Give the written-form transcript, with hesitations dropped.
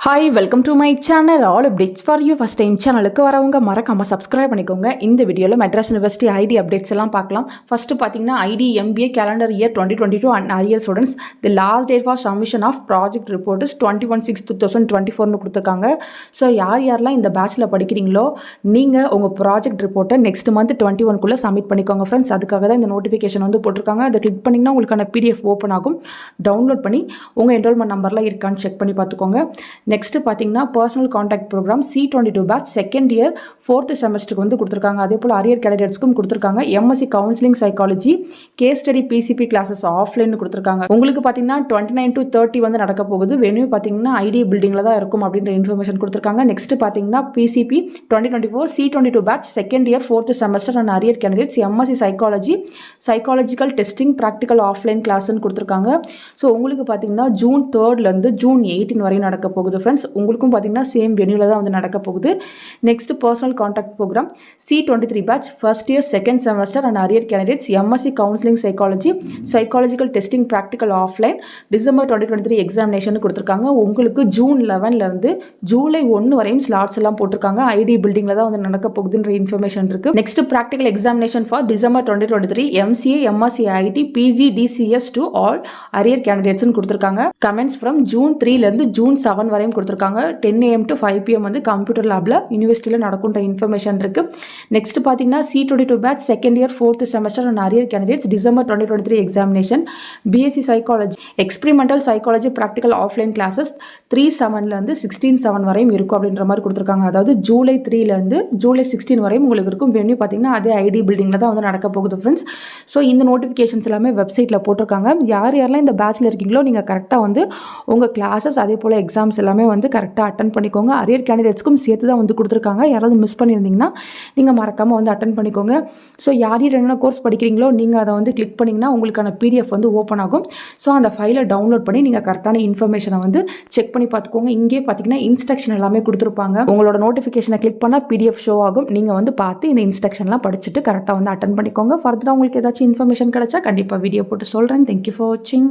Hi welcome to my channel all updates for you. First time சேனலுக்கு வரவங்க மறக்காமல் subscribe பண்ணிக்கோங்க. இந்த வீடியோவில் மெட்ராஸ் யூனிவர்சிட்டி ஐடி அப்டேட்ஸ் எல்லாம் பார்க்கலாம். ஃபஸ்ட்டு பார்த்தீங்கன்னா IT MBA calendar year 2022 and arrear students the last date for submission of project report is 21/6/2024 கொடுத்துருக்காங்க. ஸோ யாரெல்லாம் இந்த பேட்சில் படிக்கிறீங்களோ நீங்கள் உங்கள் ப்ராஜெக்ட் ரிப்போர்ட்டை நெக்ஸ்ட் மந்த் 21 சப்மிட் பண்ணிக்கோங்க ஃப்ரெண்ட்ஸ். அதுக்காக தான் இந்த நோட்டிஃபிகேஷன் போட்டிருக்காங்க. அதை கிளிக் பண்ணிங்கன்னா உங்களுக்கான பிடிஎஃப் ஓப்பன் ஆகும். டவுன்லோட் பண்ணி உங்கள் என்ரோல்மெண்ட் நம்பர்லாம் இருக்கான்னு செக் பண்ணி பார்த்துக்கோங்க. நெக்ஸ்ட் பார்த்தீங்கன்னா personal contact programme C22 batch second year 4th செமஸ்டருக்கு கொடுத்துருக்காங்க. அதே போல் அரியர் கேண்டிடேட்ஸ்க்கும் கொடுத்துருக்காங்க. MSc counselling psychology case study PCP classes offline கொடுத்துருக்காங்க. உங்களுக்கு பார்த்தீங்கன்னா 29 to 30 நடக்க போகுது. வென்யூ பார்த்தீங்கன்னா ஐடி பில்டிங்கில் தான் இருக்கும் அப்படின்ற இன்ஃபர்மேஷன் கொடுத்துருக்காங்க. நெக்ஸ்ட் பார்த்தீங்கன்னா பிசிபி 2024 C22 batch second year 4th semester and arrear candidates MSc psychology psychological testing practical offline கிளாஸ்ன்னு கொடுத்துருக்காங்க. ஸோ உங்களுக்கு பார்த்தீங்கன்னா June 3 June 18 வரையும் நடக்க போகுது ஃப்ரெண்ட்ஸ். உங்களுக்கும் பார்த்தீங்கன்னா சேம் வென்யூவில் தான் நடக்க போகுது. Next personal contact programme C23 batch first year second semester and arrear candidates MSc counselling psychology psychological testing practical offline December 2023 examination கொடுத்துருக்காங்க. உங்களுக்கு June 11 July 1 வரையும் ஸ்லாட்ஸ் எல்லாம் போட்டிருக்காங்க. ஐடி பில்டிங்கில் தான் நடக்க போகுதுன்ற இன்ஃபர்மேஷன் இருக்கு. Next practical examination for December 2023 MCA MSc IT PG DCS to all arrear கேண்டிடேட்ஸ்னு கொடுத்துருக்காங்க. கமெண்ட்ஸ் ஃப்ரம் June 3 June 7 வரையும் கொடுத்துருக்காங்க. 10 AM to 5 PM கம்ப்யூட்டர் லேபில் யூனிவர்சிட்டியில் நடக்குன்ற இன்ஃபர்மேஷன் இருக்குது. நெக்ஸ்ட் பார்த்தீங்கன்னா C22 batch second year 4th semester and arrear candidates December 2023 examination BSc psychology experimental psychology practical offline classes 3/7 16/7 வரையும் இருக்கும் அப்படின்ற மாதிரி கொடுத்துருக்காங்க. அதாவது July 3 July 16 வரையும் உங்களுக்கு இருக்கும். வென்யூ பார்த்தீங்கன்னா அதே ஐடி பில்டிங்கில் தான் நடக்க போகுது ஃப்ரெண்ட்ஸ். ஸோ இந்த நோட்டிஃபிகேஷன்ஸ் எல்லாமே வெப்சைட்டில் போட்டிருக்காங்க. யாரெல்லாம் இந்த பேட்சில் இருக்கீங்களோ நீங்கள் கரெக்டாக உங்கள் கிளாஸஸ் அதே போல் எக்ஸாம்ஸ் எல்லாமே கரெக்டாக அட்டன் பண்ணிக்கோங்க. அரியர் கேண்டிடேட்ஸ்க்கும் சேர்த்து தான் கொடுத்துருக்காங்க. யாராவது மிஸ் பண்ணியிருந்தீங்கன்னா நீங்கள் மறக்காமல் அட்டன் பண்ணிக்கோங்க. ஸோ யார் என்ன கோர்ஸ் படிக்கிறீங்களோ நீங்கள் அதை கிளிக் பண்ணிங்கன்னா உங்களுக்கான பிடிஎஃப் ஓப்பன் ஆகும். ஸோ அந்த ஃபைலை டவுன்லோட் பண்ணி நீங்கள் கரெக்டான இன்ஃபர்மேஷனை செக் பண்ணி பார்த்துக்கோங்க. இங்கே பார்த்தீங்கன்னா இன்ஸ்ட்ரக்ஷன் எல்லாமே கொடுத்துருப்பாங்க. உங்களோட நோட்டிஃபிகேஷனை கிளிக் பண்ணால் பிடிஎஃப் ஷோ ஆகும். நீங்கள் பார்த்து இந்த இன்ஸ்ட்ரக்ஷன்லாம் படிச்சுட்டு கரெக்டாக அட்டன் பண்ணிக்கோங்க. ஃபர்தராக உங்களுக்கு ஏதாச்சும் இன்ஃபர்மேஷன் கிடைச்சா கண்டிப்பாக வீடியோ போட்டு சொல்கிறேன். தேங்க்யூ ஃபார் வாட்சிங்.